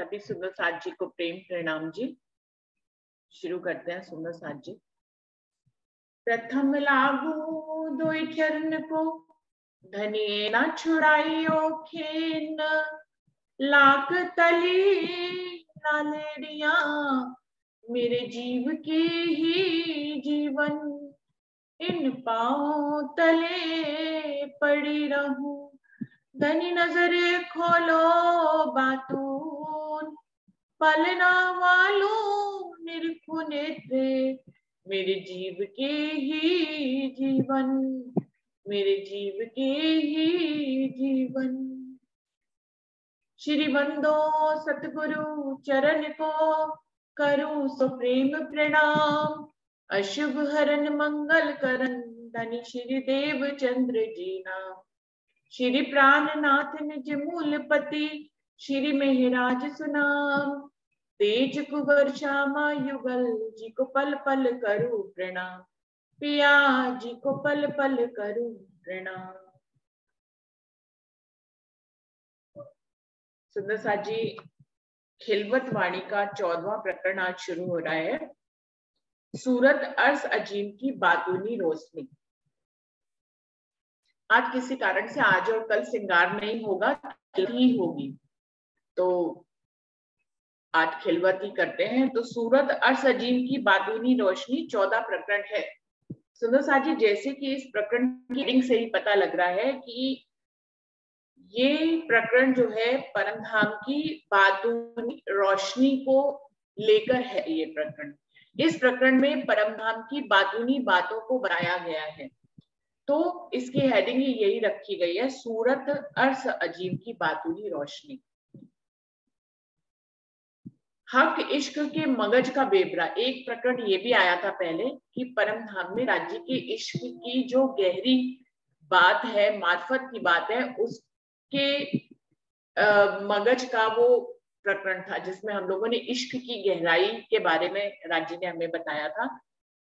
सभी सुंदर साथ जी को प्रेम प्रणाम जी। शुरू करते हैं सुंदर साथ जी। प्रथम लागू दोई चरण को, धनिये ना छुड़ाइयो खेन, लाख तली लालेड़िया, मेरे जीव की ही जीवन, इन पाँव तले पड़ी रहूं। धनी नजरे खोलो बातून, पलना वालों निरखु नेत्रे, मेरे जीव के ही जीवन, मेरे जीव के ही जीवन। श्री बंदो सतगुरु चरण को, करूं सो प्रेम प्रणाम। अशुभ हरन मंगल करन, धनी श्री देव चंद्र जी नाम। श्री प्राणनाथ निज मूलपति, श्री मेहराज सुनाम। तेज कुबर श्यामा युगल, जी को पल पल करूं प्रणाम। पिया जी को पल पल करूं प्रणाम। सुंदर साथ जी, खिलवत वाणी का 14वां प्रकरण आज शुरू हो रहा है। सूरत अर्श अजीम की बातूनी रोशनी। आज किसी कारण से आज और कल श्रृंगार नहीं होगा, ही होगी, तो आज खिलवत ही करते हैं। तो सूरत अर्श अजीम की बातूनी रोशनी 14 प्रकरण है। सुंदर साथ जी, जैसे कि इस प्रकरण की हेडिंग से ही पता लग रहा है कि ये प्रकरण जो है परम धाम की बातूनी रोशनी को लेकर है। ये प्रकरण, इस प्रकरण में परम धाम की बातूनी बातों को बनाया गया है, तो इसकी हेडिंग ही यही रखी गई है, सूरत अर्श अजीम की बातूनी रोशनी। हक इश्क के मगज का बेबरा, एक प्रकरण ये भी आया था पहले कि परम धाम में राज्य के इश्क की जो गहरी बात है, मार्फत की बात है, उसके मगज का वो प्रकरण था जिसमें हम लोगों ने इश्क की गहराई के बारे में राज्य ने हमें बताया था।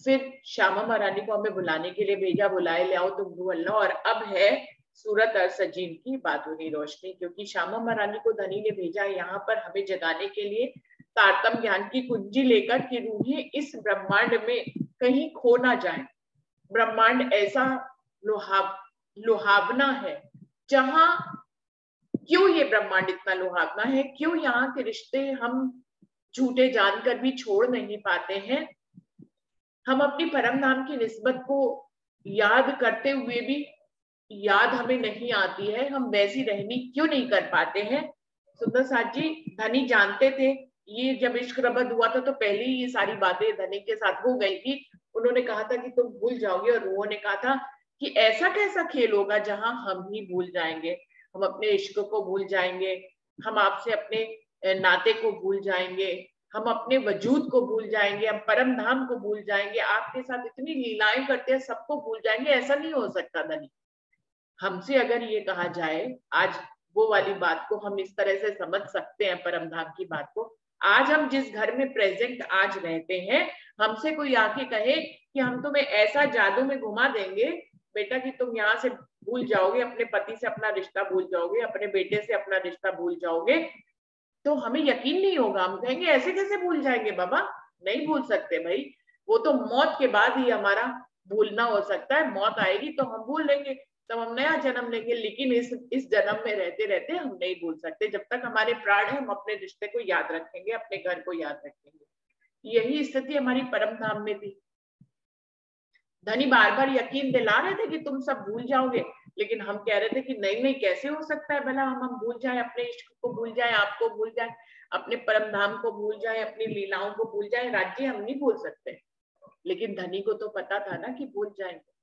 फिर श्यामा महारानी को हमें बुलाने के लिए भेजा, बुलाए ले आओ तुम रू अल्लाह। और अब है सूरत अर्श अजीम की बातूनी रोशनी, क्योंकि श्यामा महारानी को धनी ने भेजा यहाँ पर हमें जगाने के लिए, तारतम ज्ञान की कुंजी लेकर कि रूहें इस ब्रह्मांड में कहीं खो ना जाए। ब्रह्मांड ऐसा लुहावना है, जहां क्यों ये ब्रह्मांड इतना लुहावना है, क्यों यहाँ के रिश्ते हम झूठे जानकर भी छोड़ नहीं पाते हैं, हम अपनी परम धाम की निस्बत को याद करते हुए भी याद हमें नहीं आती है, हम वैसी रहनी क्यों नहीं कर पाते हैं। सुंदर साथ जी, धनी जानते थे, ये जब इश्क रबद हुआ था तो पहले ही ये सारी बातें धनी के साथ हो गई थी। उन्होंने कहा था कि तुम भूल जाओगे, और रूहों ने कहा था कि ऐसा कैसा खेल होगा जहां हम ही भूल जाएंगे, हम अपने इश्क को भूल जाएंगे, हम आपसे अपने नाते को भूल जाएंगे, हम अपने वजूद को भूल जाएंगे, हम परम धाम को भूल जाएंगे, आपके साथ इतनी लीलाएं करते हैं सबको भूल जाएंगे। ऐसा नहीं हो सकता धनी। हमसे अगर ये कहा जाए, आज वो वाली बात को हम इस तरह से समझ सकते हैं, परम धाम की बात को। आज हम जिस घर में प्रेजेंट आज रहते हैं, हमसे कोई आके कहे कि हम तुम्हें ऐसा जादू में घुमा देंगे बेटा कि तुम यहाँ से भूल जाओगे, अपने पति से अपना रिश्ता भूल जाओगे, अपने बेटे से अपना रिश्ता भूल जाओगे, तो हमें यकीन नहीं होगा। हम कहेंगे ऐसे कैसे भूल जाएंगे बाबा, नहीं भूल सकते भाई, वो तो मौत के बाद ही हमारा भूलना हो सकता है। मौत आएगी तो हम भूल लेंगे, तब हम नया जन्म लेंगे, लेकिन इस जन्म में रहते रहते हम नहीं भूल सकते। जब तक हमारे प्राण है, हम अपने रिश्ते को याद रखेंगे, अपने घर को याद रखेंगे। यही स्थिति हमारी परम धाम में थी। धनी बार बार यकीन दिला रहे थे कि तुम सब भूल जाओगे, लेकिन हम कह रहे थे कि नहीं नहीं, कैसे हो सकता है भला हम भूल जाए, अपने इश्क को भूल जाए, आपको भूल जाए, अपने परम धाम को भूल जाए, अपनी लीलाओं को भूल जाए। राज्य हम नहीं भूल सकते, लेकिन धनी को तो पता था ना कि भूल जाएंगे।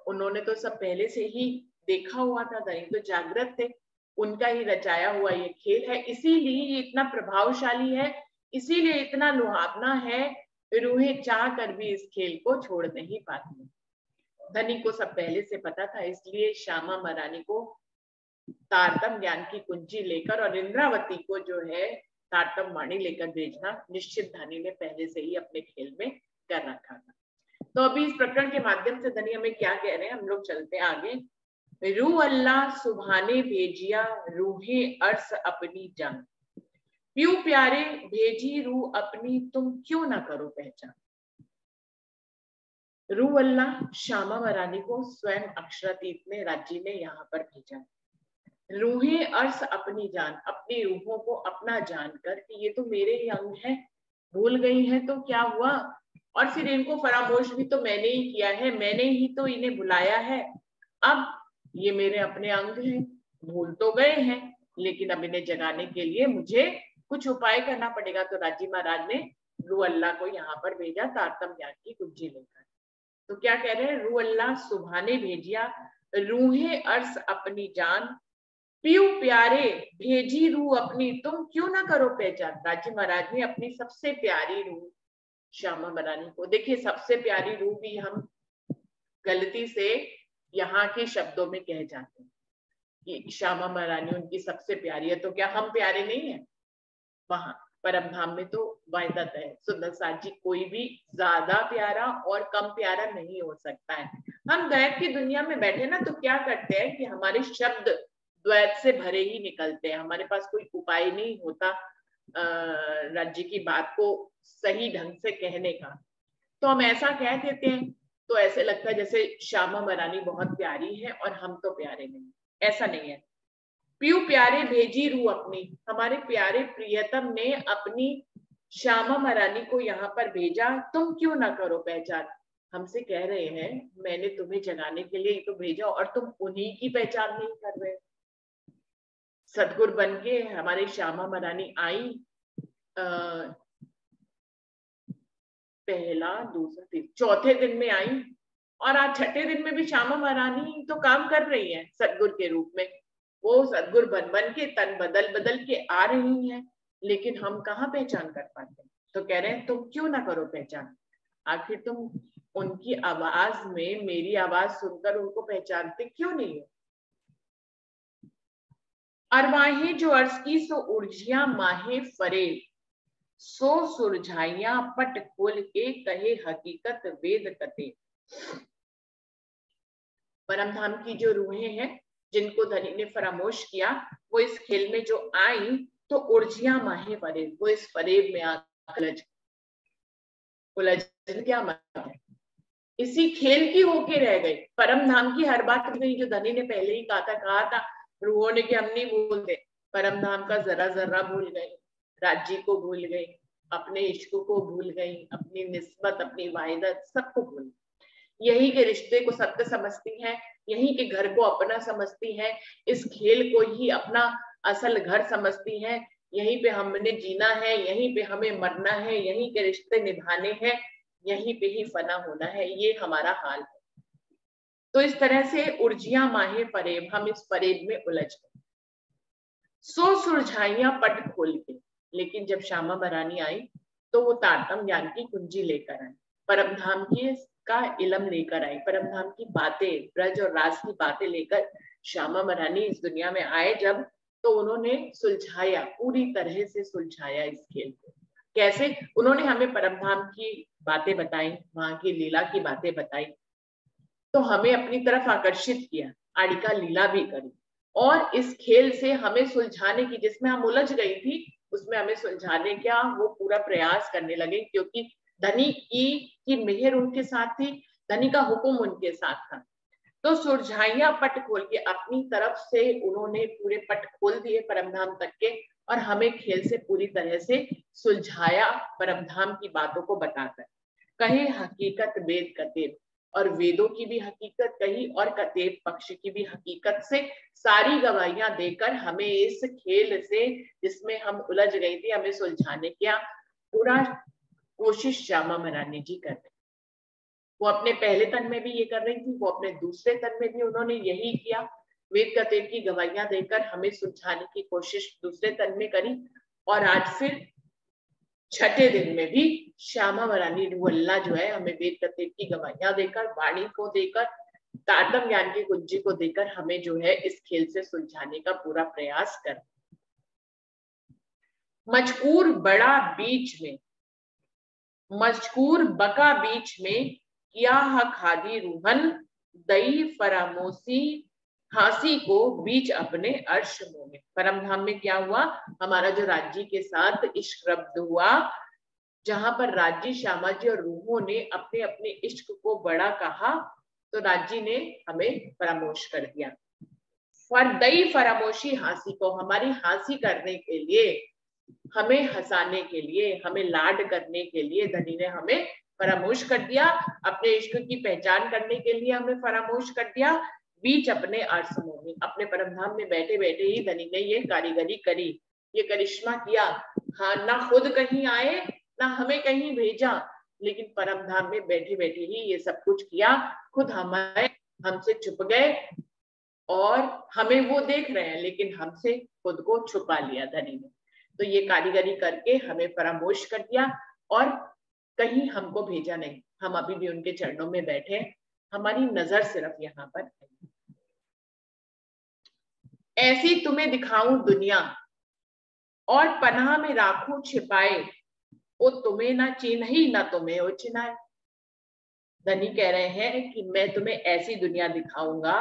उन्होंने तो सब पहले से ही देखा हुआ था, धनी तो जागृत थे, उनका ही रचाया हुआ ये खेल है, इसीलिए ये इतना प्रभावशाली है, इसीलिए इतना लुहावना है। रूहें चाह कर भी इस खेल को छोड़ नहीं पाती। धनी को सब पहले से पता था, इसलिए श्यामा महारानी को तारतम ज्ञान की कुंजी लेकर और इंद्रावती को जो है तारतम वाणी लेकर भेजना निश्चित धनी ने पहले से ही अपने खेल में कर रखा था। तो अभी इस प्रकरण के माध्यम से धनी हमें क्या कह रहे हैं, हम लोग चलते हैं आगे। रू अल्लाह सुभाने भेजिया रूहे अर्श अपनी जंग। प्यू प्यारे भेजी रूह अपनी तुम क्यों ना करो पहचान। रूह अल्लाह श्यामा मरानी को स्वयं अक्षरातीत में राज्य ने यहाँ पर भेजा। रूहें अर्श अपनी जान, अपनी रूहों को अपना जानकर कि ये तो मेरे ही अंग है, भूल गई है तो क्या हुआ, और फिर इनको फरामोश भी तो मैंने ही किया है, मैंने ही तो इन्हें बुलाया है। अब ये मेरे अपने अंग हैं, भूल तो गए हैं, लेकिन अब इन्हें जगाने के लिए मुझे कुछ उपाय करना पड़ेगा। तो राजी महाराज ने रूह अल्लाह को यहाँ पर भेजा तारतम ज्ञान की कुंजी लेकर। तो क्या कह रहे हैं, रूह अल्लाह सुबह ने भेजिया, रूहें अर्श अपनी जान, प्यू प्यारे भेजी रूह अपनी तुम क्यों ना करो पहचान। राजी महाराज ने अपनी सबसे प्यारी रूह श्यामा मरानी को, देखिए सबसे प्यारी रूह भी हम गलती से यहाँ के शब्दों में कह जाते हैं कि श्यामा मरानी उनकी सबसे प्यारी है, तो क्या हम प्यारे नहीं है। वहां परम धाम में तो वायदत है, सुंदर साथ जी कोई भी ज्यादा प्यारा और कम प्यारा नहीं हो सकता है। हम द्वैत की दुनिया में बैठे ना तो क्या करते हैं कि हमारे शब्द द्वैत से भरे ही निकलते हैं, हमारे पास कोई उपाय नहीं होता राज्य की बात को सही ढंग से कहने का, तो हम ऐसा कह देते हैं तो ऐसे लगता है जैसे श्यामा मरानी बहुत प्यारी है और हम तो प्यारे नहीं। ऐसा नहीं है। प्यू प्यारे भेजी रूह अपनी, हमारे प्यारे प्रियतम ने अपनी श्यामा मरानी को यहाँ पर भेजा, तुम क्यों ना करो पहचान। हमसे कह रहे हैं मैंने तुम्हें जगाने के लिए तो भेजा और तुम उन्हीं की पहचान नहीं कर रहे। सदगुरु बन के हमारे श्यामा मरानी आई, पहला दूसरा तीसरा चौथे दिन में आई, और आज छठे दिन में भी श्यामा महारानी तो काम कर रही है सदगुरु के रूप में। वो सदगुरु बन के तन बदल बदल के आ रही हैं, लेकिन हम कहाँ पहचान कर पाते। तो कह रहे हैं तुम क्यों ना करो पहचान, आखिर तुम उनकी आवाज में मेरी आवाज सुनकर उनको पहचानते क्यों नहीं हो। अरवाहें जो अर्ज की सो उर्जिया माहे फरेब, सो सुरझाइया पट खोल के कहे हकीकत वेद कते। परम धाम की जो रूहें हैं जिनको धनी ने फरामोश किया, वो इस खेल में जो आई तो उर्जिया माहे फरेब, वो इस फरेब में आकर उलझ क्या मतलब है, इसी खेल की होके रह गई। परम धाम की हर बात नहीं, जो धनी ने पहले ही कहा था रूहों ने कि हम नहीं भूलते, परम धाम का जरा जरा भूल गई, राज्य को भूल गई, अपने इश्क को भूल गई, अपनी निस्बत अपनी वाहिदत सबको भूल गई। यही के रिश्ते को सत्य समझती हैं, यही के घर को अपना समझती हैं, इस खेल को ही अपना असल घर समझती हैं, यहीं पे हमने जीना है, यहीं पे हमें मरना है, यहीं के रिश्ते निभाने हैं, यहीं पे ही फना होना है, ये हमारा हाल है। तो इस तरह से उर्जिया माहे फरेब, हम इस फरेब में उलझ गए। सो सुरझाइया पट खोल के, लेकिन जब श्यामा मरानी आई तो वो तारतम ज्ञान की कुंजी लेकर आई, परम धाम की का इलम लेकर आई, परम धाम की बातें, ब्रज और राज की बातें लेकर श्यामा मरानी इस दुनिया में आए जब, तो उन्होंने सुलझाया, पूरी तरह से सुलझाया इस खेल को। कैसे? उन्होंने हमें परम धाम की बातें बताई, वहां की लीला की बातें बताई, तो हमें अपनी तरफ आकर्षित किया, आड़िका लीला भी करी, और इस खेल से हमें सुलझाने की, जिसमें हम उलझ गई थी उसमें हमें सुलझाने का वो पूरा प्रयास करने लगे, क्योंकि धनी की मेहर उनके साथ थी, धनी का हुक्म उनके साथ था। तो सुरझाइया पट खोल के अपनी तरफ से उन्होंने पूरे पट खोल दिए परमधाम तक के, और हमें खेल से पूरी तरह से सुलझाया परमधाम की बातों को बताकर। कहे हकीकत वेद कतेब, और वेदों की भी हकीकत कही और कतेब पक्ष की भी हकीकत से सारी गवाहियां देकर हमें इस खेल से जिसमें हम उलझ गई थी, हमें सुलझाने का पूरा कोशिश श्यामा मरानी जी कर रही। वो अपने पहले तन में भी ये कर रही थी, वो अपने दूसरे तन में भी उन्होंने यही किया, वेद कतेब की गवाहियां देकर हमें सुलझाने की कोशिश दूसरे तन में करी। और आज फिर छठे दिन में भी श्यामा मरानी रूह अल्लाह जो है हमें वेद कतेब की गवाहियां देकर, वाणी को देकर, तारतम ज्ञान की कुंजी को देकर हमें जो है इस खेल से सुलझाने का पूरा प्रयास कर। मजकूर बड़ा बीच में, मजकूर बका बीच में, किया खादी रूहन दई फरामोसी हासी को बीच अपने अर्श मोमिन। परम धाम में क्या हुआ, हमारा जो राज्य के साथ इश्क रब्द हुआ, जहां पर राज्य, श्यामा जी और रूहों ने अपने अपने इश्क को बड़ा कहा, तो राज्य ने हमें फरामोश कर दिया। फरदई फरामोशी हासी को, हमारी हासी करने के लिए, हमें हंसाने के लिए, हमें लाड करने के लिए धनी ने हमें फरामोश कर दिया। अपने इश्क की पहचान करने के लिए हमें फरामोश कर दिया। बीच अपने आर्समों में, अपने परमधाम में बैठे बैठे ही धनी ने ये कारीगरी करी, ये करिश्मा किया। हाँ, ना खुद कहीं आए, ना हमें कहीं भेजा, लेकिन परमधाम में बैठे बैठे ही ये सब कुछ किया। खुद हमारे हमसे छुप गए और हमें वो देख रहे हैं, लेकिन हमसे खुद को छुपा लिया धनी ने। तो ये कारीगरी करके हमें फरामोश कर दिया और कहीं हमको भेजा नहीं। हम अभी भी उनके चरणों में बैठे, हमारी नजर सिर्फ यहाँ पर है। ऐसी तुम्हें दिखाऊं दुनिया और पनाह में राखूं छिपाए, वो तुम्हें ना चिन्ही ना तुम्हें वो चिन्हाए। धनी कह रहे हैं कि मैं तुम्हें ऐसी दुनिया दिखाऊंगा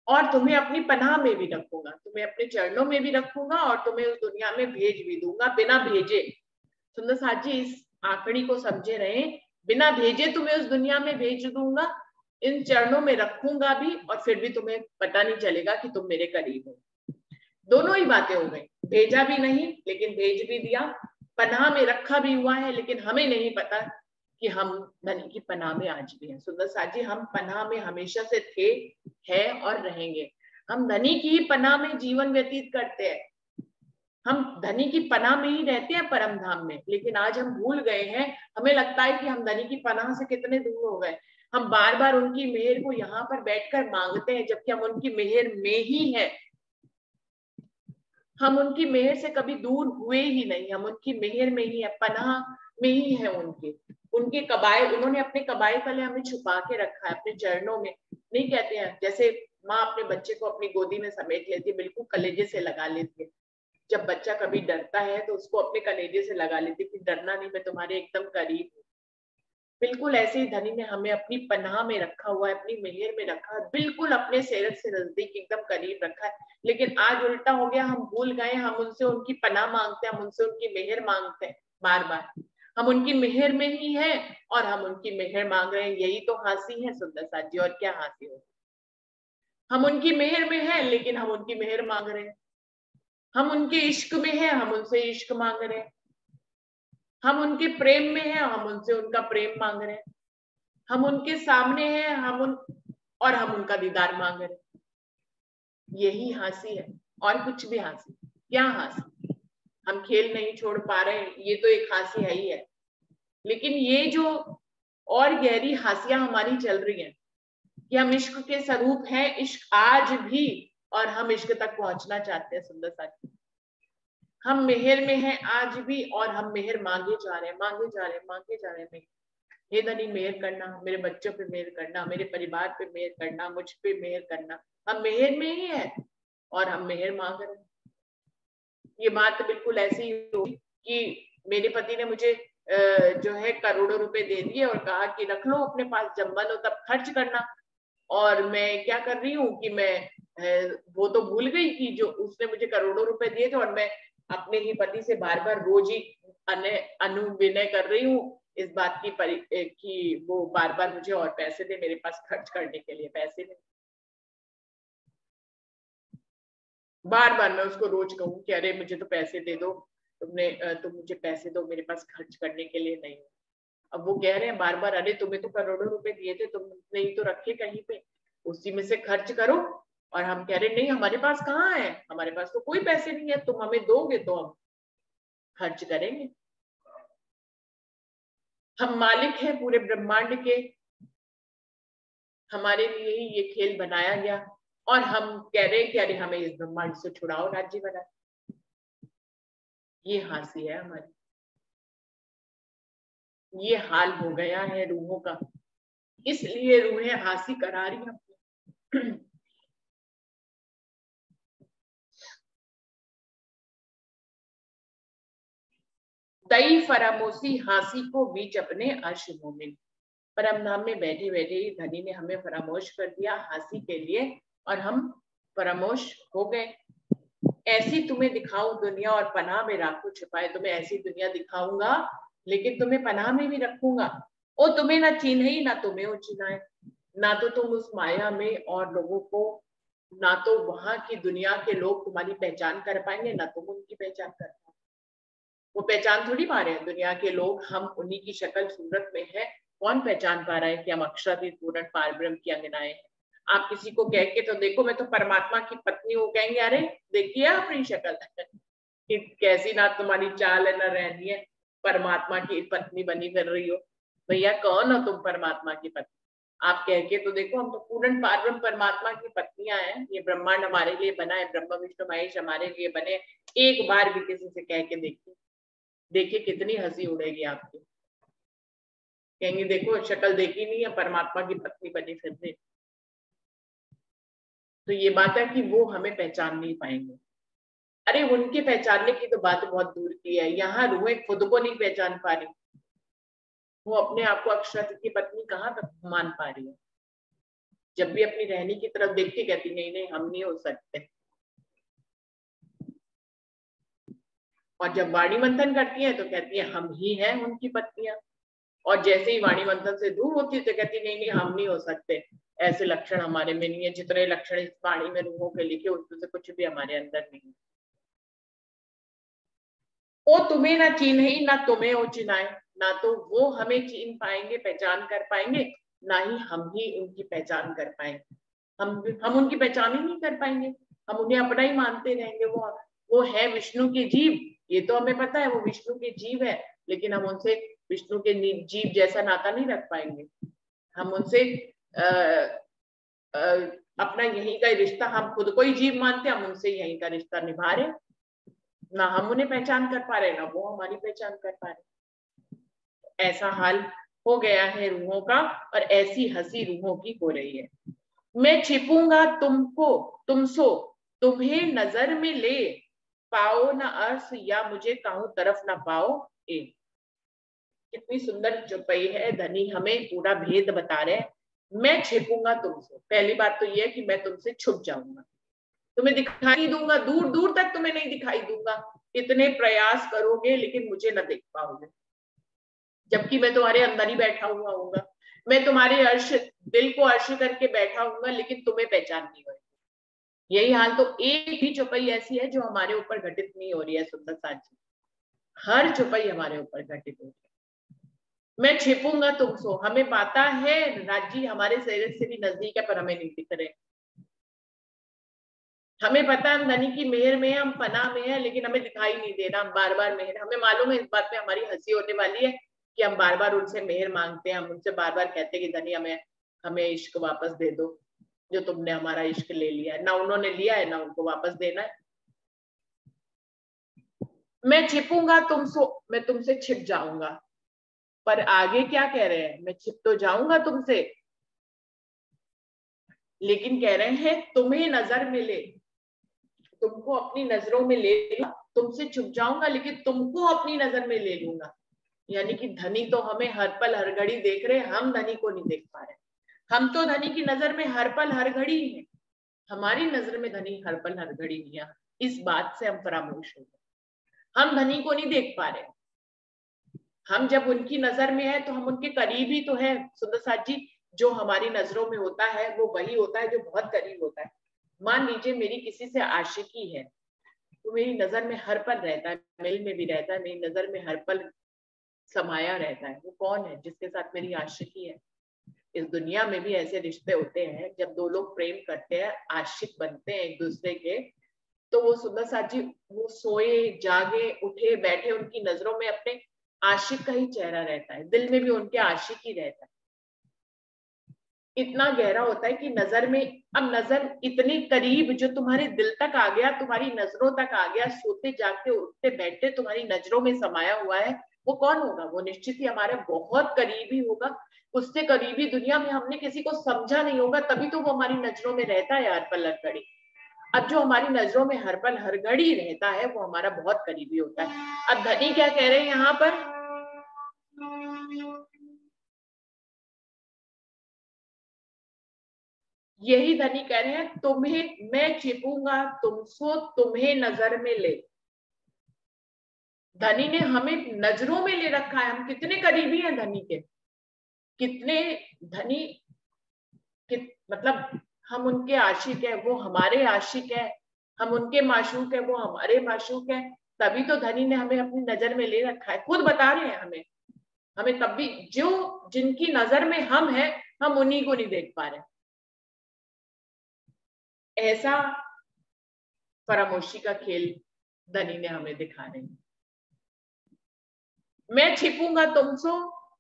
और तुम्हें अपनी पनाह में भी रखूंगा, तुम्हें अपने चरणों में भी रखूंगा और तुम्हें उस दुनिया में भेज भी दूंगा बिना भेजे। सुंदर साथ जी इस आंकड़ी को समझे रहे, बिना भेजे तुम्हें उस दुनिया में भेज दूंगा, इन चरणों में रखूंगा भी, और फिर भी तुम्हें पता नहीं चलेगा कि तुम मेरे करीब हो। दोनों ही बातें हो गई, भेजा भी नहीं लेकिन भेज भी दिया, पनाह में रखा भी हुआ है, लेकिन हमें नहीं पता कि हम धनी की पनाह में आज भी हैं। सुंदर साथ जी, हम पनाह में हमेशा से थे, है और रहेंगे। हम धनी की ही पनाह में जीवन व्यतीत करते हैं, हम धनी की पनाह में ही रहते हैं परम धाम में, लेकिन आज हम भूल गए हैं। हमें लगता है कि हम धनी की पनाह से कितने दूर हो गए। हम बार बार उनकी मेहर को यहाँ पर बैठकर मांगते हैं, जबकि हम उनकी मेहर में ही है। हम उनकी मेहर से कभी दूर हुए ही नहीं, हम उनकी मेहर में ही है, पनाह में ही है उनके। उनके कबाए, उन्होंने अपने कबाए तले हमें छुपा के रखा है अपने चरणों में। नहीं कहते हैं जैसे माँ अपने बच्चे को अपनी गोदी में समेट लेती है, बिल्कुल कलेजे से लगा लेती है। जब बच्चा कभी डरता है तो उसको अपने कलेजे से लगा लेती है कि डरना नहीं, मैं तुम्हारे एकदम करीब हूँ। बिल्कुल ऐसे ही धनी ने हमें अपनी पनाह में रखा हुआ है, अपनी मेहर में रखा है, बिल्कुल अपने सेरत से नजदीक एकदम करीब रखा है। लेकिन आज उल्टा हो गया, हम भूल गए, हम उनसे उनकी पनाह मांगते हैं, हम उनसे उनकी मेहर मांगते हैं बार बार। हम उनकी मेहर में ही है और हम उनकी मेहर मांग रहे हैं, यही तो हासी है सुंदर साथ जी, और क्या हासी हो। हम उनकी मेहर में है लेकिन हम उनकी मेहर मांग रहे हैं, हम उनके इश्क में है, हम उनसे इश्क मांग रहे हैं, हम उनके प्रेम में है, हम उनसे उनका प्रेम मांग रहे हैं, हम उनके सामने हैं, और हम उनका दीदार मांग रहे हैं। यही हासी है, और कुछ भी हासी, क्या हासी। हम खेल नहीं छोड़ पा रहे, ये तो एक हासी है ही है। लेकिन ये जो और गहरी हासियां हमारी चल रही हैं कि हम इश्क के स्वरूप हैं, इश्क आज भी, और हम इश्क तक पहुंचना चाहते हैं। सुंदर साथी, हम मेहर में हैं आज भी और हम मेहर मांगे जा रहे हैं, मांगे जा रहे हैं, मांगे जा रहे हैं। हे धनी मेहर करना, मेरे बच्चों पे मेहर करना, मेरे परिवार पे मेहर करना, मुझ पे मेहर करना। हम मेहर में ही है और हम मेहर मांग रहे हैं। ये बात बिल्कुल ऐसी ही होगी कि मेरे पति ने मुझे जो है करोड़ों रुपए दे दिए और कहा कि रख लो अपने पास, जब मन हो तब खर्च करना। और मैं क्या कर रही हूँ कि मैं वो तो भूल गई कि जो उसने मुझे करोड़ों रुपए दिए थे, और मैं अपने ही पति से बार बार रोज ही अनुविनय कर रही हूँ इस बात की वो बार बार मुझे और पैसे दे, मेरे पास खर्च करने के लिए पैसे नहीं। बार बार मैं उसको रोज कहूँ कि अरे मुझे तो पैसे दे दो, तुम मुझे पैसे दो, मेरे पास खर्च करने के लिए नहीं। अब वो कह रहे हैं बार बार, अरे तुम्हें तो करोड़ों रुपए दिए थे, तुमने ही तो रखे कहीं पे, उसी में से खर्च करो। और हम कह रहे नहीं, हमारे पास कहाँ है, हमारे पास तो कोई पैसे नहीं है, तुम हमें दोगे तो हम खर्च करेंगे। हम मालिक हैं पूरे ब्रह्मांड के, हमारे लिए ही ये खेल बनाया गया, और हम कह रहे हैं कि अरे हमें इस ब्रह्मांड से छुड़ाओ, राज्य बना। ये हासी है हमारी, ये हाल हो गया है रूहों का, इसलिए रूहें हासी करा रही हैं। दई फरामोशी हासी को बीच अपने अर्श मोमिन। परम धाम में बैठे बैठे ही धनी ने हमें फरामोश कर दिया हाथी के लिए, और हम फरामोश हो गए। ऐसी तुम्हें दिखाऊं दुनिया और पनाह में राखूं छिपाए, तुम्हें ऐसी दुनिया दिखाऊंगा लेकिन तुम्हें पनाह में भी रखूंगा। और तुम्हें ना चिन्हे ना तुम्हें वो चिन्हाए, ना तो तुम उस माया में और लोगों को, ना तो वहां की दुनिया के लोग तुम्हारी पहचान कर पाएंगे, ना तुम उनकी पहचान कर पाओगे। वो पहचान थोड़ी पा रहे हैं दुनिया के लोग, हम उन्हीं की शक्ल सूरत में है। कौन पहचान पा रहा है कि हम अक्षरातीत पूर्ण पारब्रह्म की अंगनाएं हैं। आप किसी को कह के तो देखो मैं तो परमात्मा की पत्नी हूँ, कहेंगे अरे देखिए अपनी शक्ल कैसी ना तुम्हारी चाल है ना रहनी है, परमात्मा की पत्नी बनी कर रही हो। भैया कौन हो तुम परमात्मा की पत्नी? आप कह के तो देखो हम तो पूर्ण पारब्रह्म परमात्मा की पत्नियां हैं, ये ब्रह्मांड हमारे लिए बना है, ब्रह्मा विष्णु महेश हमारे लिए बने। एक बार भी किसी से कह के देखिए, देखिए कितनी हंसी उड़ेगी आपकी। कहेंगे देखो शक्ल देखी नहीं है, परमात्मा की पत्नी बनी फिर से। तो ये बात है कि वो हमें पहचान नहीं पाएंगे। अरे उनके पहचानने की तो बात बहुत दूर की है, यहाँ रूहें खुद को नहीं पहचान पा रही, वो अपने आप को अक्षर की पत्नी कहाँ तक मान पा रही है। जब भी अपनी रहनी की तरफ देखती कहती नहीं नहीं हम नहीं हो सकते। और जब वाणी मंथन करती है तो कहती है हम ही हैं उनकी पत्नियां। और जैसे ही वाणी मंथन से दूर होती है तो कहती नहीं नहीं हम नहीं हो सकते, ऐसे लक्षण हमारे में नहीं है, जितने लक्षण इस वाणी में रूहों के लिखे उसमें से कुछ भी हमारे अंदर नहीं है। वो तुम्हें ना चिन्हे ना तुम्हें वो चिन्हाए, ना तो वो हमें चिन्ह पाएंगे पहचान कर पाएंगे, ना ही हम ही उनकी पहचान कर पाएंगे। हम उनकी पहचान ही नहीं कर पाएंगे, हम उन्हें अपना ही मानते रहेंगे। वो है विष्णु के जीव, ये तो हमें पता है वो विष्णु के जीव है, लेकिन हम उनसे विष्णु के जीव जैसा नाता नहीं रख पाएंगे। हम उनसे अपना यहीं का रिश्ता, हम खुद को ही जीव मानते हैं, हम उनसे यहीं का रिश्ता निभा रहे, ना हम उन्हें पहचान कर पा रहे ना वो हमारी पहचान कर पा रहे। ऐसा हाल हो गया है रूहों का, और ऐसी हंसी रूहों की हो रही है। मैं छिपूंगा तुमको तुमसो, तुम्हें नजर में ले, पाओ ना अर्थ या मुझे कहूं तरफ ना पाओ ए। कितनी सुंदर चुपई है, धनी हमें पूरा भेद बता रहे हैं। मैं छिपूंगा तुमसे, पहली बात तो यह है कि मैं तुमसे छुप जाऊंगा, तुम्हें दिखाई नहीं दूंगा, दूर दूर तक तुम्हें नहीं दिखाई दूंगा। इतने प्रयास करोगे लेकिन मुझे न देख पाओगे, जबकि मैं तुम्हारे अंदर ही बैठा हुआ हूँगा। मैं तुम्हारे अर्श दिल को अर्श करके बैठा हूँगा लेकिन तुम्हें पहचान नहीं होगी। यही हाल तो एक भी चौपाई ऐसी है जो हमारे ऊपर घटित नहीं हो रही है सुंदर साजी, हर चौपाई हमारे ऊपर घटित हो रही है। मैं छिपूंगा तुमसो, हमें पता है राज्य हमारे शरीर से भी नजदीक है पर हमें नहीं दिख रहे। हमें पता है हम धनी की मेहर में है, हम पनाह में है, लेकिन हमें दिखाई नहीं दे रहा, हम बार बार मेहर, हमें मालूम है इस बात पे हमारी हंसी होने वाली है कि हम बार बार उनसे मेहर मांगते हैं, हम उनसे बार बार कहते हैं कि धनी हमें हमें इश्क वापस दे दो, जो तुमने हमारा इश्क ले लिया है, ना उन्होंने लिया है ना उनको वापस देना है। मैं छिपूंगा तुमसो, मैं तुमसे छिप जाऊंगा, पर आगे क्या कह रहे हैं, मैं छिप तो जाऊंगा तुमसे, लेकिन कह रहे हैं तुम्हें नजर में ले, तुमको अपनी नजरों में ले लूंगा, तुमसे छुप जाऊंगा लेकिन तुमको अपनी नजर में ले लूंगा। यानी कि धनी तो हमें हर पल हर घड़ी देख रहे, हम धनी को नहीं देख पा रहे। हम तो धनी की नजर में हर पल हर घड़ी है, हमारी नजर में धनी हर पल हर घड़ी नहीं है। इस बात से हम फरामोश हो गए, हम धनी को नहीं देख पा रहे। हम जब उनकी नजर में है तो हम उनके करीब ही तो है सुंदर साथ जी। जो हमारी नजरों में होता है वो वही होता है जो बहुत करीब होता है। मान लीजिए मेरी किसी से आशिकी है, तो मेरी नजर में हर पल रहता है, दिल में भी रहता है, मेरी नजर में हर पल समाया रहता है। वो कौन है? जिसके साथ मेरी आशिकी है। इस दुनिया में भी ऐसे रिश्ते होते हैं जब दो लोग प्रेम करते हैं, आशिक बनते हैं एक दूसरे के, तो वो सुंदर साथ जी वो सोए जागे उठे बैठे उनकी नजरों में अपने आशिक का ही चेहरा रहता है, दिल में भी उनके आशिक ही रहता है। इतना गहरा होता है कि नजर में, अब नजर इतनी करीब जो तुम्हारे दिल तक आ गया, तुम्हारी नजरों तक आ गया, सोते जागते उठते बैठते तुम्हारी नजरों में समाया हुआ है, वो कौन होगा? वो निश्चित ही हमारे बहुत करीबी होगा। उससे करीबी दुनिया में हमने किसी को समझा नहीं होगा, तभी तो वो हमारी नजरों में रहता है हर पल हर घड़ी। अब जो हमारी नजरों में हर पल हर घड़ी रहता है वो हमारा बहुत करीबी होता है। अब धनी क्या कह रहे हैं यहाँ पर, यही धनी कह रहे हैं, तुम्हें मैं छिपूंगा तुमसो तुम्हें नजर में ले। धनी ने हमें नजरों में ले रखा है। हम कितने करीबी हैं धनी के, कितने धनी मतलब हम उनके आशिक है, वो हमारे आशिक है, हम उनके माशूक है, वो हमारे माशूक है। तभी तो धनी ने हमें अपनी नजर में ले रखा है। खुद बता रहे हैं हमें तब भी जो जिनकी नजर में हम हैं, हम उन्हीं को नहीं देख पा रहे। ऐसा फरामोशी का खेल धनी ने हमें दिखा रहे हैं। मैं छिपूंगा तुमसो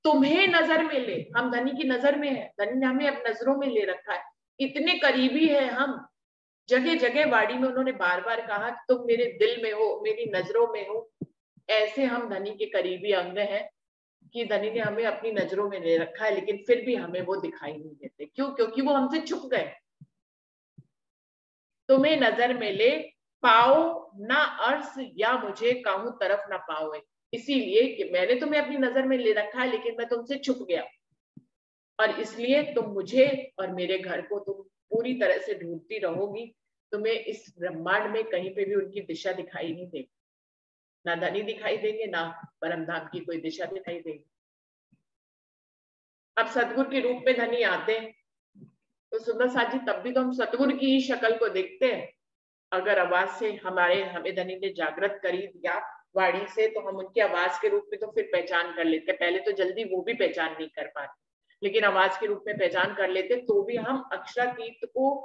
तुम्हें नजर में ले। हम धनी की नजर में है, धनी ने हमें अब नजरों में ले रखा है। इतने करीबी है हम, जगह जगह वाड़ी में उन्होंने बार बार कहा तुम मेरे दिल में हो, मेरी नजरों में हो। ऐसे हम धनी के करीबी अंग हैं कि धनी ने हमें अपनी नजरों में ले रखा है, लेकिन फिर भी हमें वो दिखाई नहीं देते। क्यों? क्योंकि वो हमसे छुप गए। तुम्हें नजर में ले पाओ ना अर्श या मुझे काहू तरफ ना पाओ, इसीलिए कि मैंने तुम्हें अपनी नजर में ले रखा है, लेकिन मैं तुमसे छुप गया, और इसलिए तुम मुझे और मेरे घर को तुम पूरी तरह से ढूंढती रहोगी। तुम्हें इस ब्रह्मांड में कहीं पे भी उनकी दिशा दिखाई नहीं देगी, ना धनी दिखाई देंगे, ना परमधाम की कोई दिशा दिखाई देगी। अब सतगुरु के रूप में धनी आते हैं तो सुंदर साथ जी तब भी तो हम सतगुरु की ही शक्ल को देखते हैं। अगर आवाज से हमें धनी ने जागृत करी दिया वाणी से, तो हम उनकी आवाज के रूप में तो फिर पहचान कर लेते। पहले तो जल्दी वो भी पहचान नहीं कर पाते, लेकिन आवाज के रूप में पहचान कर लेते, तो भी हम अक्षरातीत को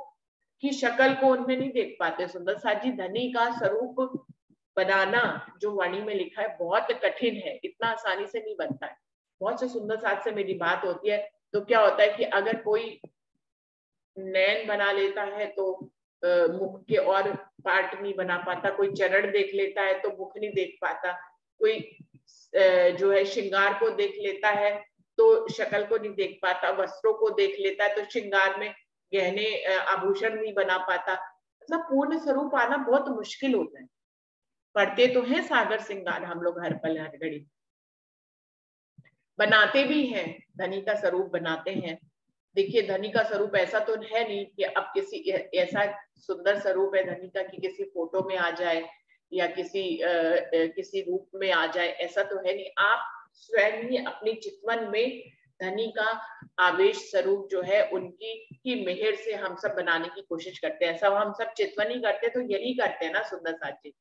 की शक्ल को उनमें नहीं देख पाते। सुंदर साथ जी धनी का स्वरूप बनाना जो वाणी में लिखा है बहुत कठिन है, इतना आसानी से नहीं बनता है। बहुत से सुंदर साथ से मेरी बात होती है तो क्या होता है कि अगर कोई नैन बना लेता है तो मुख के और पार्ट नहीं बना पाता, कोई चरण देख लेता है तो मुख नहीं देख पाता, कोई जो है श्रृंगार को देख लेता है तो शक्ल को नहीं देख पाता, वस्त्रों को देख लेता है तो श्रृंगार में गहने आभूषण नहीं बना पाता। मतलब पूर्ण स्वरूप आना बहुत मुश्किल होता है। पढ़ते तो हैं सागर श्रृंगार हम लोग हर पल हर घड़ी, बनाते भी हैं, धनी का स्वरूप बनाते हैं। देखिए धनी का स्वरूप ऐसा तो है नहीं कि अब किसी ऐसा सुंदर स्वरूप है धनी का कि किसी फोटो में आ जाए या किसी रूप में आ जाए, ऐसा तो है नहीं। आप स्वयं ही अपनी चितवन में धनी का आवेश स्वरूप जो है उनकी की मेहर से हम सब बनाने की कोशिश करते हैं। सब हम सब चितवन ही करते तो यही करते हैं ना सुंदर साथी।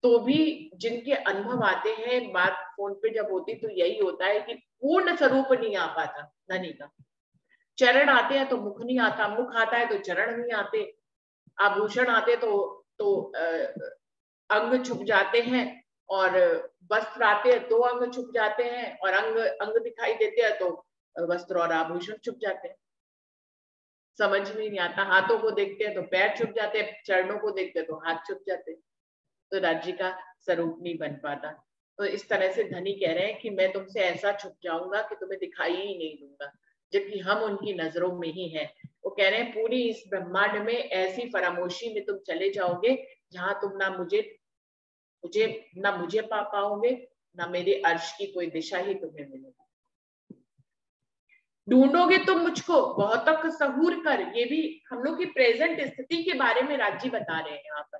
तो भी जिनके अनुभव आते हैं, बात फोन पे जब होती तो यही होता है कि पूर्ण स्वरूप नहीं आ पाता धनी का। चरण आते हैं तो मुख नहीं आता, मुख आता है तो चरण नहीं आते, आभूषण आते तो अंग छुप जाते हैं, और वस्त्र आते हैं तो अंग छुप जाते हैं, और अंग दिखाई देते हैं तो वस्त्र और आभूषण छुप जाते हैं। समझ में नहीं आता। हाथों को देखते हैं तो पैर छुप जाते हैं, चरणों को देखते हैं तो हाथ छुप जाते हैं, तो राज्य का स्वरूप नहीं बन पाता। तो इस तरह से धनी कह रहे हैं कि मैं तुमसे ऐसा छुप जाऊंगा कि तुम्हें दिखाई ही नहीं दूंगा, जबकि हम उनकी नजरों में ही हैं। वो कह रहे हैं पूरी इस ब्रह्मांड में ऐसी फरामोशी में तुम चले जाओगे जहां तुम ना मुझे पा पाओगे, ना मेरे अर्श की कोई दिशा ही तुम्हें मिलेगी। ढूंढोगे तुम मुझको बहुत तक सहूर कर। ये भी हम लोग की प्रेजेंट स्थिति के बारे में राज्य बता रहे हैं यहाँ पर।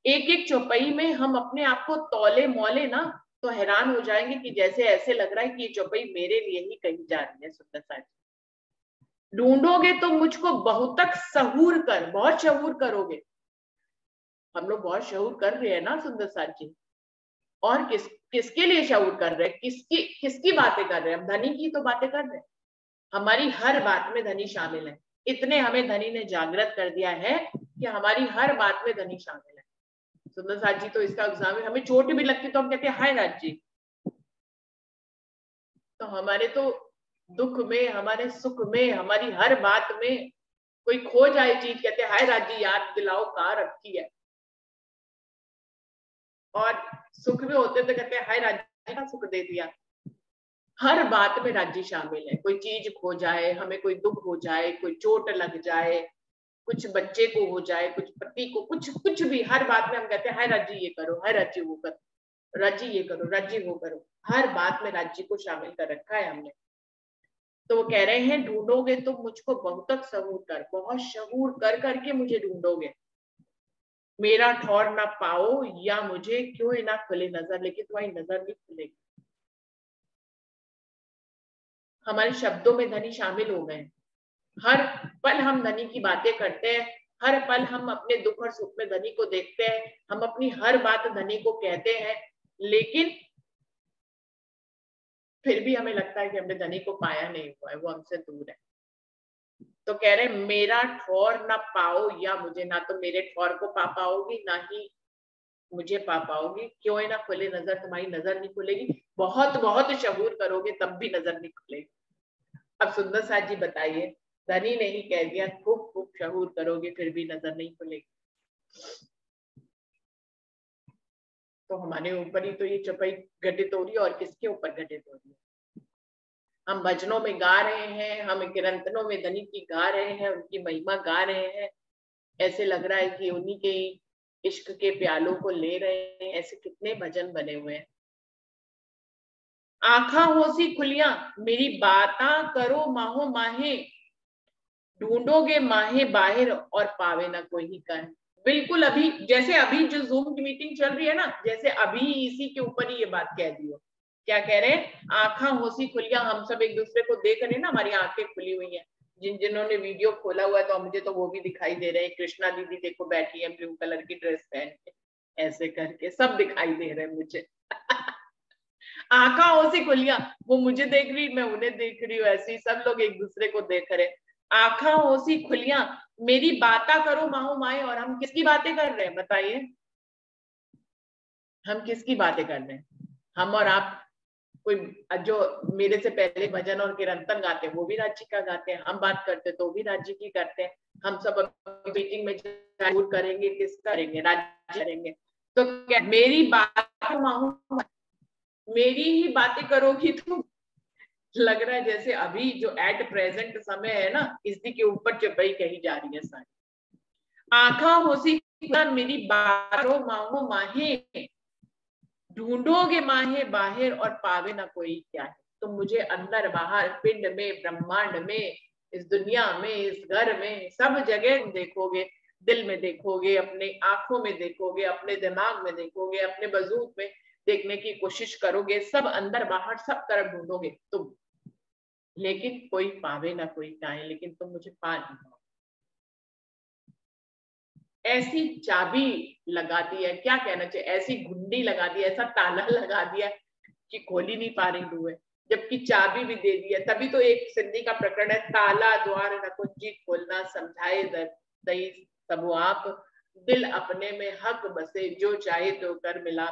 एक एक चौपाई में हम अपने आप को तौले मौले ना तो हैरान हो जाएंगे कि जैसे ऐसे लग रहा है कि ये चौपाई मेरे लिए ही कही जा रही है। सुंदर साथ ढूंढोगे तो मुझको बहुत तक सहूर कर, बहुत शहूर करोगे। हम लोग बहुत शहूर कर रहे हैं ना सुंदर साथ जी। और किसके लिए शहूर कर रहे हैं, किसकी बातें कर रहे हैं? हम धनी की तो बातें कर रहे हैं। हमारी हर बात में धनी शामिल है। इतने हमें धनी ने जागृत कर दिया है कि हमारी हर बात में धनी शामिल है। सुंदर साथ जी तो इसका एग्जाम है, हमें चोट भी लगती तो हम कहते हैं हाय राज जी। तो हमारे तो दुख में, हमारे सुख में, हमारी हर बात में कोई खो जाए चीज कहते हैं हाय राज जी याद दिलाओ कहाँ रखी है। और सुख में होते तो कहते हैं हाय राज जी का सुख दे दिया। हर बात में राज्य शामिल है। कोई चीज खो जाए, हमें कोई दुख हो जाए, कोई चोट लग जाए, कुछ बच्चे को हो जाए, कुछ पति को, कुछ भी, हर बात में हम कहते हैं हाय राज्य ये करो, हाय राज्य वो करो, राज्य ये करो, राज्य वो करो। हर बात में राज्य को शामिल कर रखा है हमने। तो वो कह रहे हैं ढूंढोगे तो मुझको बहुत शहूर कर, बहुत शहूर कर करके मुझे ढूंढोगे, मेरा ठौर ना पाओ या मुझे क्यों ना खुले नजर, लेकिन तुम्हारी नजर नहीं खुलेगी। हमारे शब्दों में धनी शामिल हो गए, हर पल हम धनी की बातें करते हैं, हर पल हम अपने दुख और सुख में धनी को देखते हैं, हम अपनी हर बात धनी को कहते हैं, लेकिन फिर भी हमें लगता है कि हमने धनी को पाया नहीं हुआ है, वो हमसे दूर है। तो कह रहे मेरा ठौर ना पाओ या मुझे, ना तो मेरे ठौर को पा पाओगी ना ही मुझे पा पाओगी, क्यों ना खुले नजर, तुम्हारी नजर नहीं खुलेगी, बहुत बहुत शहूर करोगे तब भी नजर नहीं खुलेगी। अब सुंदर साथ जी बताइए, धनी नहीं कह दिया, खूब खूब शहूर करोगे फिर भी नजर नहीं खुलेगी। तो हमारे ऊपर ही तो ये चपाई घटित हो रही है, और किसके ऊपर घटित हो रही है? हम भजनों में गा रहे हैं, हम कीर्तनों में धनी की गा रहे हैं, उनकी महिमा गा रहे हैं, ऐसे लग रहा है कि उन्हीं के इश्क के प्यालों को ले रहे हैं। ऐसे कितने भजन बने हुए हैं। आंखा होसी खुलिया मेरी बाता करो माहो माहे, ढूंढोगे माहे बाहिर और पावे ना कोई कहे। बिल्कुल अभी जैसे अभी जो जूम की मीटिंग चल रही है ना, जैसे अभी इसी के ऊपर ही ये बात कह दी हो। क्या कह रहे हैं? आंखा होसी खुलिया, हम सब एक दूसरे को देख रहे हैं ना, हमारी आंखें खुली हुई हैं। जिन्होंने वीडियो खोला हुआ है तो मुझे तो वो भी दिखाई दे रहे हैं। कृष्णा दीदी देखो बैठी है ब्लू कलर की ड्रेस पहन के, ऐसे करके सब दिखाई दे रहे हैं मुझे। आंखा होसी खुलिया, वो मुझे देख रही, मैं उन्हें देख रही हूँ, ऐसे ही सब लोग एक दूसरे को देख रहे। आंखा होसी खुलिया मेरी बाता करो माओ माए, और हम किसकी बातें कर रहे हैं बताइए? हम किसकी बातें कर रहे हैं? हम और आप। कोई जो मेरे से पहले भजन और कीर्तन गाते हैं वो भी राज्य का गाते हैं, हम बात करते तो भी राज्य की करते हैं। हम सब मीटिंग में जरूर करेंगे, किस करेंगे? राज्य करेंगे। तो क्या मेरी बात माहू, मेरी ही बातें करोगी तुम? लग रहा है जैसे अभी जो एट प्रेजेंट समय है ना, इसी के ऊपर चपाई कही जा रही है सारी। आंखा होसी मेरी बारो माहो माहे, ढूंढोगे माहे बाहर और पावे ना कोई क्या है। तुम मुझे अंदर बाहर, पिंड में, ब्रह्मांड में, इस दुनिया में, इस घर में, सब जगह देखोगे। दिल में देखोगे, अपने आंखों में देखोगे, अपने दिमाग में देखोगे, अपने वजूद में देखने की कोशिश करोगे, सब अंदर बाहर सब तरफ ढूंढोगे तुम, लेकिन कोई पावे ना कोई चाहे, लेकिन तुम मुझे पा नहीं पाओ। ऐसी चाबी लगा दी है, क्या कहना चाहिए, ऐसी घुंडी लगा दी, ऐसा ताला लगा दिया कि खोल ही नहीं पा रही हुए, जबकि चाबी भी दे दी है। तभी तो एक सिंधी का प्रकरण है, ताला द्वार न कुंजी खोलना, समझाए दई सबो आप, दिल अपने में हक बसे, जो चाहे तो कर मिला।